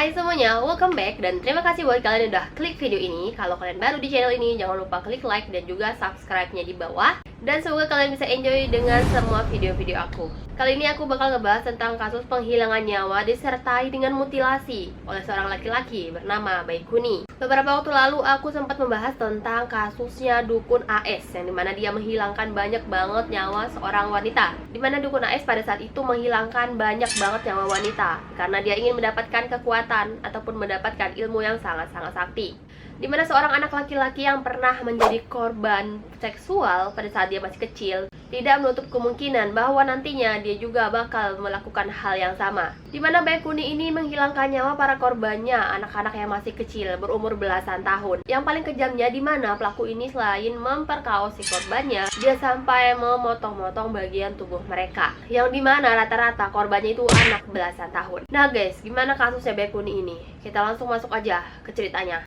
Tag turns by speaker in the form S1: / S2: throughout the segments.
S1: Hai semuanya, welcome back dan terima kasih buat kalian yang udah klik video ini. Kalau kalian baru di channel ini, jangan lupa klik like dan juga subscribe-nya di bawah. Dan semoga kalian bisa enjoy dengan semua video-video aku. Kali ini aku bakal ngebahas tentang kasus penghilangan nyawa disertai dengan mutilasi oleh seorang laki-laki bernama Baikuni. Beberapa waktu lalu aku sempat membahas tentang kasusnya Dukun AS, yang dimana dia menghilangkan banyak banget nyawa seorang wanita. Dimana Dukun AS pada saat itu menghilangkan banyak banget nyawa wanita karena dia ingin mendapatkan kekuatan ataupun mendapatkan ilmu yang sangat-sangat sakti. Dimana seorang anak laki-laki yang pernah menjadi korban seksual pada saat dia masih kecil tidak menutup kemungkinan bahwa nantinya dia juga bakal melakukan hal yang sama. Dimana Baikuni ini menghilangkan nyawa para korbannya, anak-anak yang masih kecil berumur belasan tahun. Yang paling kejamnya dimana pelaku ini selain memperkaos si korbannya, dia sampai memotong-motong bagian tubuh mereka, yang dimana rata-rata korbannya itu anak belasan tahun. Nah guys, gimana kasusnya Baikuni ini? Kita langsung masuk aja ke ceritanya.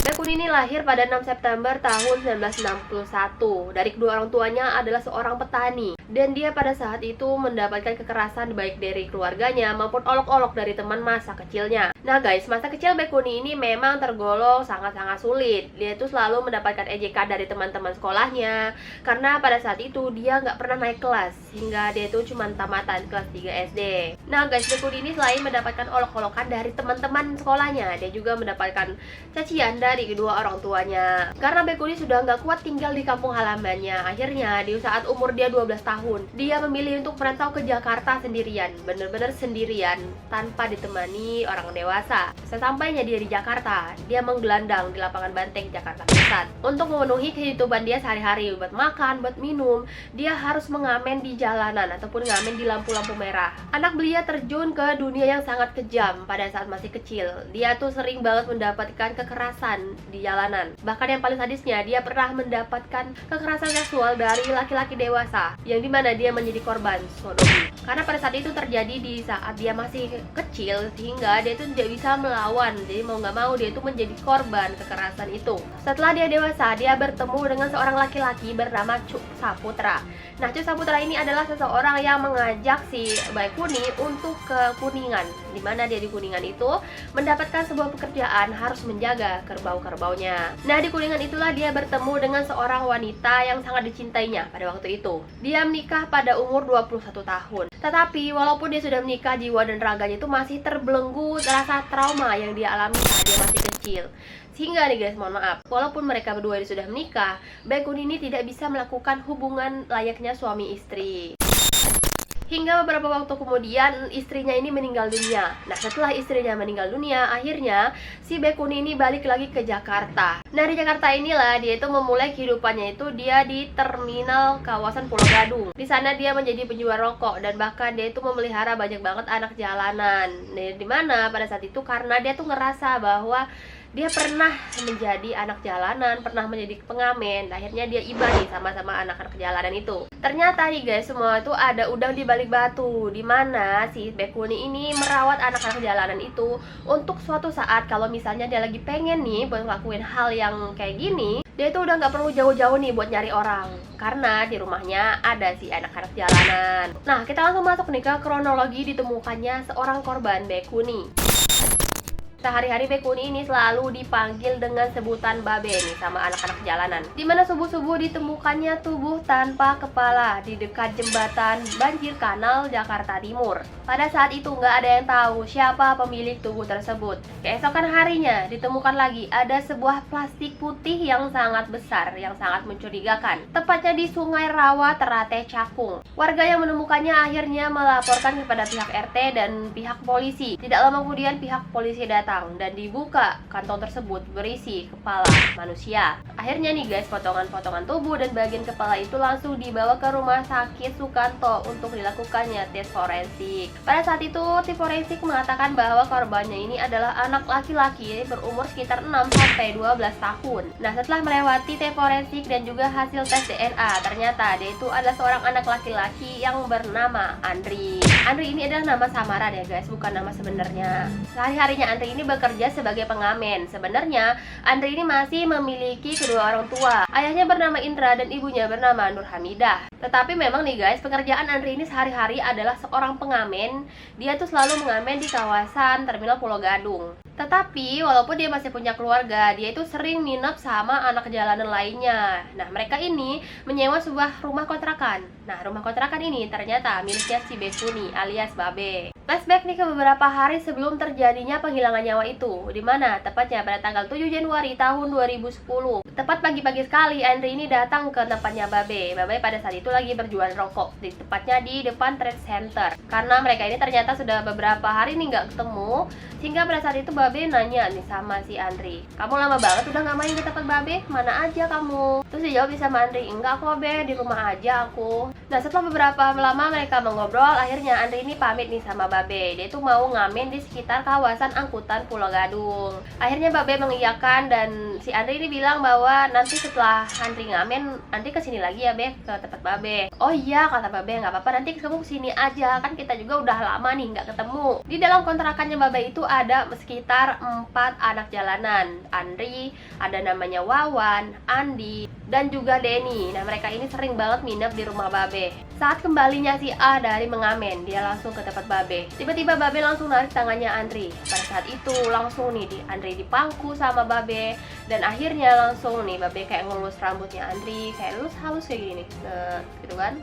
S1: Baikuni ini lahir pada 6 September tahun 1961. Dari kedua orang tuanya adalah seorang petani. Dan dia pada saat itu mendapatkan kekerasan baik dari keluarganya maupun olok-olok dari teman masa kecilnya. Nah guys, masa kecil Baikuni ini memang tergolong sangat-sangat sulit. Dia itu selalu mendapatkan ejekan dari teman-teman sekolahnya karena pada saat itu dia nggak pernah naik kelas, hingga dia itu cuma tamatan kelas 3 SD. Nah guys, Baikuni ini selain mendapatkan olok-olokan dari teman-teman sekolahnya, dia juga mendapatkan cacian dari kedua orang tuanya. Karena Baikuni sudah nggak kuat tinggal di kampung halamannya, akhirnya di saat umur dia 12 tahun, dia memilih untuk merantau ke Jakarta sendirian, bener-bener sendirian, tanpa ditemani orang dewasa. Sesampainya dia di Jakarta, dia menggelandang di lapangan banteng Jakarta Pusat. Untuk memenuhi kehidupan dia sehari-hari, buat makan, buat minum, dia harus mengamen di jalanan ataupun ngamen di lampu-lampu merah. Anak belia terjun ke dunia yang sangat kejam pada saat masih kecil. Dia tuh sering banget mendapatkan kekerasan di jalanan. Bahkan yang paling sadisnya, dia pernah mendapatkan kekerasan seksual dari laki-laki dewasa, yang dimana dia menjadi korban sodomi. Karena pada saat itu terjadi di saat dia masih kecil, sehingga dia itu tidak bisa melawan. Jadi mau nggak mau dia itu menjadi korban kekerasan itu. Setelah dia dewasa, dia bertemu dengan seorang laki-laki bernama Cuk Saputra. Nah, Cuk Saputra ini adalah seseorang yang mengajak si Baikuni untuk ke Kuningan, dimana dia di Kuningan itu mendapatkan sebuah pekerjaan harus menjaga kerbau-kerbaunya. Nah, di Kuningan itulah dia bertemu dengan seorang wanita yang sangat dicintainya pada waktu itu. Dia menikah pada umur 21 tahun. Tetapi walaupun dia sudah menikah, jiwa dan raganya itu masih terbelenggu rasa trauma yang dia alami saat dia masih kecil. Sehingga nih guys, mohon maaf, walaupun mereka berdua sudah menikah, Baikuni ini tidak bisa melakukan hubungan layaknya suami istri. Hingga beberapa waktu kemudian istrinya ini meninggal dunia. Nah, setelah istrinya meninggal dunia, akhirnya si Baikuni ini balik lagi ke Jakarta. Nah, di Jakarta inilah dia itu memulai kehidupannya itu dia di terminal kawasan Pulau Gadung. Di sana dia menjadi penjual rokok dan bahkan dia itu memelihara banyak banget anak jalanan. Nah, dimana pada saat itu karena dia tuh ngerasa bahwa dia pernah menjadi anak jalanan, pernah menjadi pengamen. Akhirnya dia iba nih sama-sama anak-anak jalanan itu. Ternyata nih guys, semua itu ada udang di balik batu, dimana si Baikuni ini merawat anak-anak jalanan itu untuk suatu saat kalau misalnya dia lagi pengen nih buat ngelakuin hal yang kayak gini, dia itu udah nggak perlu jauh-jauh nih buat nyari orang, karena di rumahnya ada si anak-anak jalanan. Nah, kita langsung masuk nih ke kronologi ditemukannya seorang korban Baikuni. Sehari-hari Baikuni ini selalu dipanggil dengan sebutan Babe nih sama anak-anak jalanan. Dimana subuh-subuh ditemukannya tubuh tanpa kepala di dekat jembatan banjir kanal Jakarta Timur. Pada saat itu nggak ada yang tahu siapa pemilik tubuh tersebut. Keesokan harinya ditemukan lagi ada sebuah plastik putih yang sangat besar, yang sangat mencurigakan. Tepatnya di Sungai Rawa, Ternate Cakung. Warga yang menemukannya akhirnya melaporkan kepada pihak RT dan pihak polisi. Tidak lama kemudian pihak polisi datang dan dibuka kantong tersebut berisi kepala manusia. Akhirnya nih guys, potongan-potongan tubuh dan bagian kepala itu langsung dibawa ke rumah sakit Sukanto untuk dilakukannya tes forensik. Pada saat itu tim forensik mengatakan bahwa korbannya ini adalah anak laki-laki berumur sekitar 6-12 tahun. Nah, setelah melewati tes forensik dan juga hasil tes DNA, ternyata dia itu adalah seorang anak laki-laki yang bernama Andri. Andri ini adalah nama samaran ya guys, bukan nama sebenarnya. Sehari-harinya Andri ini bekerja sebagai pengamen. Sebenarnya Andri ini masih memiliki kedua orang tua. Ayahnya bernama Indra dan ibunya bernama Nur Hamidah. Tetapi memang nih guys, pekerjaan Andri ini sehari-hari adalah seorang pengamen. Dia tuh selalu mengamen di kawasan Terminal Pulau Gadung. Tetapi walaupun dia masih punya keluarga, dia itu sering nginep sama anak jalanan lainnya. Nah, mereka ini menyewa sebuah rumah kontrakan. Nah, rumah kontrakan ini ternyata miliknya si Bekuni alias Babe. Flashback nih ke beberapa hari sebelum terjadinya penghilangan nyawa itu, di mana tepatnya pada tanggal 7 Januari tahun 2010. Tepat pagi-pagi sekali Andri ini datang ke tempatnya Babe. Babe pada saat itu lagi berjualan rokok, tepatnya di depan Trade Center. Karena mereka ini ternyata sudah beberapa hari nih nggak ketemu, sehingga pada saat itu Babe nanya nih sama si Andri, "Kamu lama banget udah nggak main ke tempat Babe? Mana aja kamu?" Terus dijawab sama Andri, "Enggak kok Be, di rumah aja aku." Nah, setelah beberapa lama mereka mengobrol, akhirnya Andri ini pamit nih sama Babe. Dia tuh mau ngamen di sekitar kawasan angkutan Pulau Gadung. Akhirnya Babe mengiyakan dan si Andri ini bilang bahwa nanti setelah Andri ngamen, Andri kesini lagi ya Be, ke tempat Babe. "Oh iya," kata Babe, "nggak apa-apa, nanti kamu kesini aja, kan kita juga udah lama nih nggak ketemu." Di dalam kontrakannya Babe itu ada sekitar 4 anak jalanan. Andri, ada namanya Wawan, Andi, dan juga Denny. Nah, mereka ini sering banget nginep di rumah Babe. Saat kembalinya si A dari mengamen, dia langsung ke tempat Babe. Tiba-tiba Babe langsung narik tangannya Andri. Pada saat itu langsung nih Andri dipangku sama Babe, dan akhirnya langsung nih Babe kayak ngelus rambutnya Andri, kayak lus halus kayak gini, gitu kan.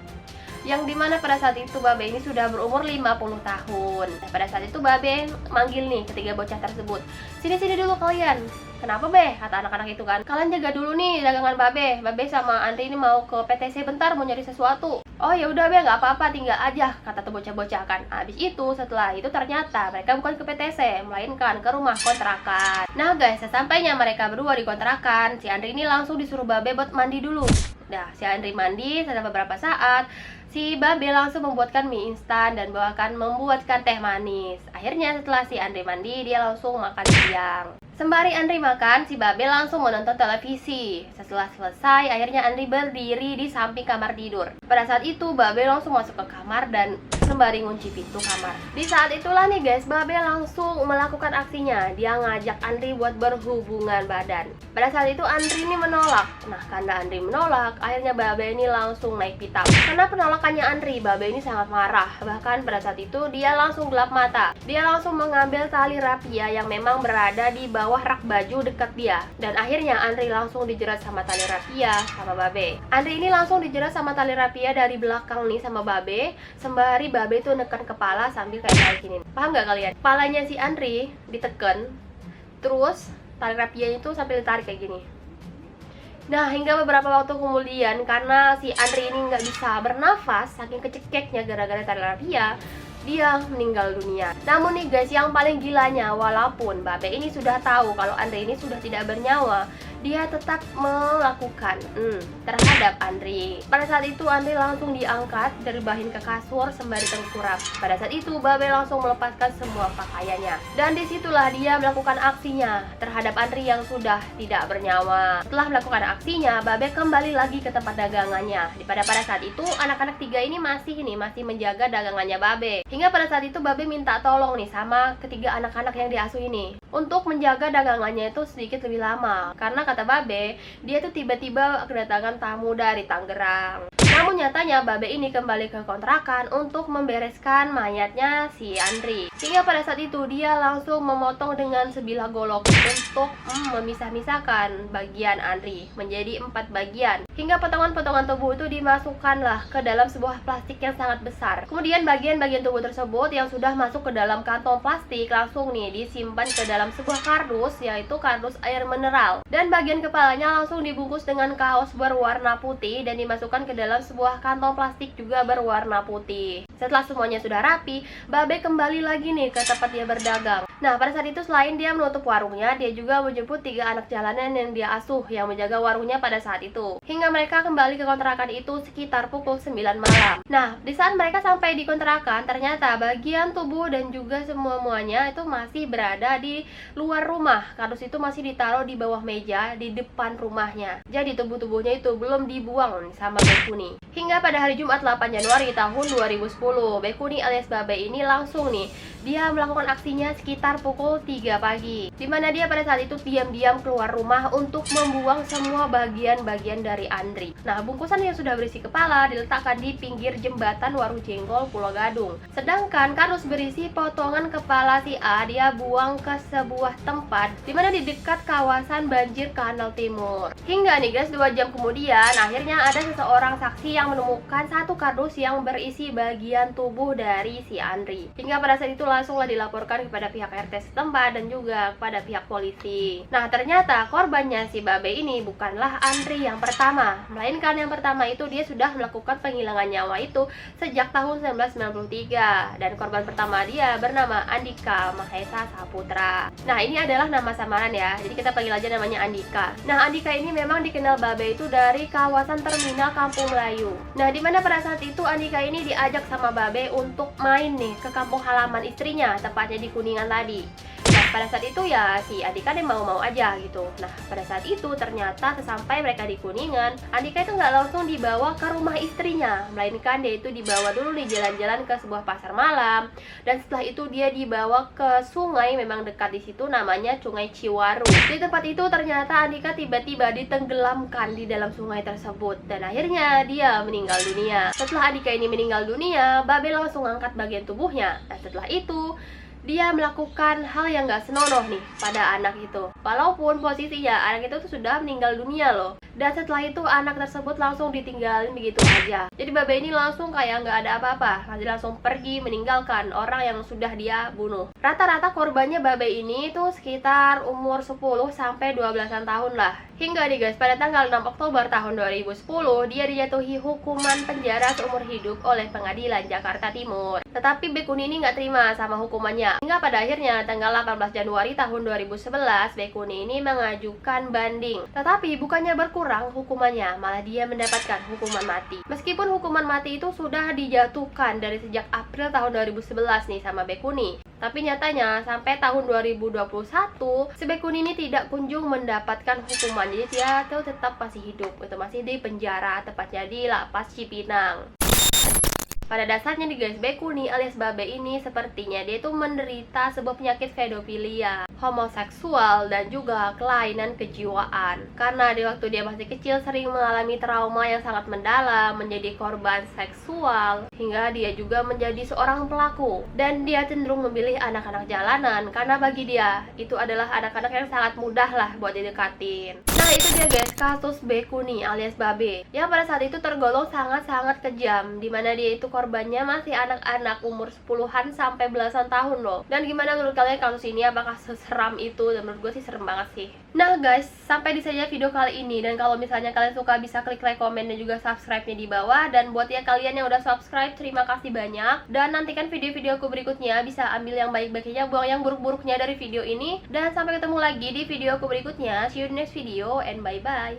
S1: Yang dimana pada saat itu Babe ini sudah berumur 50 tahun. Nah, pada saat itu Babe manggil nih ketiga bocah tersebut, "Sini-sini dulu kalian." "Kenapa Be?" kata anak-anak itu kan. "Kalian jaga dulu nih dagangan Babe. Babe sama Andri ini mau ke PTC bentar, mau nyari sesuatu." "Oh ya udah Be, nggak apa-apa, tinggal aja," kata tuh bocah-bocah kan. Habis itu setelah itu ternyata mereka bukan ke PTC, melainkan ke rumah kontrakan. Nah guys, sesampainya mereka berdua di kontrakan, si Andri ini langsung disuruh Babe buat mandi dulu. Nah, si Andri mandi, setelah beberapa saat si Babe langsung membuatkan mie instan dan bahkan membuatkan teh manis. Akhirnya setelah si Andri mandi, dia langsung makan siang. Sembari Andri makan, si Babe langsung menonton televisi. Setelah selesai, akhirnya Andri berdiri di samping kamar tidur. Pada saat itu, Babe langsung masuk ke kamar dan sembari ngunci pintu kamar. Di saat itulah nih guys, Babe langsung melakukan aksinya. Dia ngajak Andri buat berhubungan badan. Pada saat itu Andri ini menolak. Nah, karena Andri menolak, akhirnya Babe ini langsung naik pitam. Karena penolakannya Andri, Babe ini sangat marah. Bahkan pada saat itu dia langsung gelap mata. Dia langsung mengambil tali rapia yang memang berada di bawah rak baju dekat dia. Dan akhirnya Andri langsung dijerat sama tali rapia sama Babe. Andri ini langsung dijerat sama tali rapia dari belakang nih sama Babe, sembari Babe tuh neken kepala sambil kayak gini. Paham nggak kalian? Kepalanya si Andri diteken, terus tali rapianya itu sambil ditarik kayak gini. Nah, hingga beberapa waktu kemudian, karena si Andri ini nggak bisa bernafas saking kecekeknya gara-gara tali rapia, dia meninggal dunia. Namun nih guys, yang paling gilanya, walaupun Babe ini sudah tahu kalau Andri ini sudah tidak bernyawa, dia tetap melakukan terhadap Andri. Pada saat itu Andri langsung diangkat, direbahin ke kasur sembari tengkurap. Pada saat itu Babe langsung melepaskan semua pakaiannya, dan disitulah dia melakukan aksinya terhadap Andri yang sudah tidak bernyawa. Setelah melakukan aksinya, Babe kembali lagi ke tempat dagangannya. Pada saat itu anak-anak tiga ini masih menjaga dagangannya Babe. Hingga pada saat itu Babe minta tolong nih sama ketiga anak-anak yang diasuh ini untuk menjaga dagangannya itu sedikit lebih lama, karena kata Babe, dia tuh tiba-tiba kedatangan tamu dari Tangerang. Namun nyatanya Babe ini kembali ke kontrakan untuk membereskan mayatnya si Andri. Hingga pada saat itu dia langsung memotong dengan sebilah golok untuk memisah-misahkan bagian Andri menjadi 4 bagian. Hingga potongan-potongan tubuh itu dimasukkanlah ke dalam sebuah plastik yang sangat besar. Kemudian bagian-bagian tubuh tersebut yang sudah masuk ke dalam kantong plastik langsung nih disimpan ke dalam sebuah kardus, yaitu kardus air mineral. Dan bagian kepalanya langsung dibungkus dengan kaos berwarna putih dan dimasukkan ke dalam sebuah kantong plastik juga berwarna putih. Setelah semuanya sudah rapi, Babe kembali lagi nih ke tempat dia berdagang. Nah, pada saat itu selain dia menutup warungnya, dia juga menjemput 3 anak jalanan yang dia asuh yang menjaga warungnya pada saat itu. Hingga mereka kembali ke kontrakan itu sekitar pukul 9 malam. Nah, di saat mereka sampai di kontrakan, ternyata bagian tubuh dan juga semua-muanya itu masih berada di luar rumah. Kardus itu masih ditaruh di bawah meja di depan rumahnya. Jadi tubuh-tubuhnya itu belum dibuang sama Bekuni. Hingga pada hari Jumat 8 Januari tahun 2010, Bekuni alias Babe ini langsung nih dia melakukan aksinya sekitar sekitar pukul 3 pagi, dimana dia pada saat itu diam-diam keluar rumah untuk membuang semua bagian-bagian dari Andri. Nah, bungkusan yang sudah berisi kepala diletakkan di pinggir jembatan Warung Jengkol, Pulau Gadung. Sedangkan kardus berisi potongan kepala si A dia buang ke sebuah tempat dimana di dekat kawasan banjir Kanal Timur. Hingga nih guys, 2 jam kemudian akhirnya ada seseorang saksi yang menemukan satu kardus yang berisi bagian tubuh dari si Andri. Hingga pada saat itu langsunglah dilaporkan kepada pihak RT setempat dan juga kepada pihak polisi. Nah, ternyata korbannya si Babe ini bukanlah Andri yang pertama, melainkan yang pertama itu dia sudah melakukan penghilangan nyawa itu sejak tahun 1993, dan korban pertama dia bernama Andika Mahesa Saputra. Nah, ini adalah nama samaran ya, jadi kita panggil aja namanya Andika. Nah, Andika ini memang dikenal Babe itu dari kawasan terminal Kampung Melayu. Nah, dimana pada saat itu Andika ini diajak sama Babe untuk main nih ke kampung halaman istrinya, tepatnya di Kuningan tadi. Nah, pada saat itu ya si Andika dia mau-mau aja gitu. Nah, pada saat itu ternyata sesampai mereka di Kuningan, Andika itu nggak langsung dibawa ke rumah istrinya, melainkan dia itu dibawa dulu nih jalan-jalan ke sebuah pasar malam. Dan setelah itu dia dibawa ke sungai, memang dekat di situ, namanya Sungai Ciwaru. Di tempat itu ternyata Andika tiba-tiba ditenggelamkan di dalam sungai tersebut, dan akhirnya dia meninggal dunia. Setelah Andika ini meninggal dunia, Babe langsung angkat bagian tubuhnya. Nah, setelah itu dia melakukan hal yang gak senonoh nih pada anak itu, walaupun posisinya anak itu tuh sudah meninggal dunia loh. Dan setelah itu anak tersebut langsung ditinggalin begitu aja. Jadi Babe ini langsung kayak nggak ada apa-apa, langsung pergi meninggalkan orang yang sudah dia bunuh. Rata-rata korbannya Babe ini tuh sekitar umur 10 sampai 12-an tahun lah. Hingga nih guys, pada tanggal 6 Oktober tahun 2010 dia dijatuhi hukuman penjara seumur hidup oleh Pengadilan Jakarta Timur. Tetapi Bekuni ini nggak terima sama hukumannya. Hingga pada akhirnya tanggal 18 Januari tahun 2011 Bekuni ini mengajukan banding. Tetapi bukannya berkurang hukumannya, malah dia mendapatkan hukuman mati. Meskipun hukuman mati itu sudah dijatuhkan dari sejak April tahun 2011 nih sama Bekuni, tapi nyatanya sampai tahun 2021 si Bekuni ini tidak kunjung mendapatkan hukuman. Jadi dia tuh tetap masih hidup, itu masih di penjara, tepatnya di Lapas Cipinang. Pada dasarnya nih guys, Bekuni alias Babe ini sepertinya dia itu menderita sebuah penyakit pedofilia, homoseksual, dan juga kelainan kejiwaan. Karena di waktu dia masih kecil sering mengalami trauma yang sangat mendalam, menjadi korban seksual, hingga dia juga menjadi seorang pelaku. Dan dia cenderung memilih anak-anak jalanan, karena bagi dia itu adalah anak-anak yang sangat mudah lah buat didekatin. Nah, itu dia guys, kasus Bekuni alias Babe yang pada saat itu tergolong sangat-sangat kejam, dimana dia itu korbannya masih anak-anak umur 10-an sampai belasan tahun loh. Dan gimana menurut kalian kasus ini? Apakah seseram itu? Dan menurut gue sih serem banget sih. Nah guys, sampai di saja video kali ini. Dan kalau misalnya kalian suka bisa klik like, komen, dan juga subscribe-nya di bawah. Dan buat ya kalian yang udah subscribe, terima kasih banyak. Dan nantikan video-videoku berikutnya, bisa ambil yang baik-baiknya, buang yang buruk-buruknya dari video ini. Dan sampai ketemu lagi di videoku berikutnya. See you in the next video and bye-bye.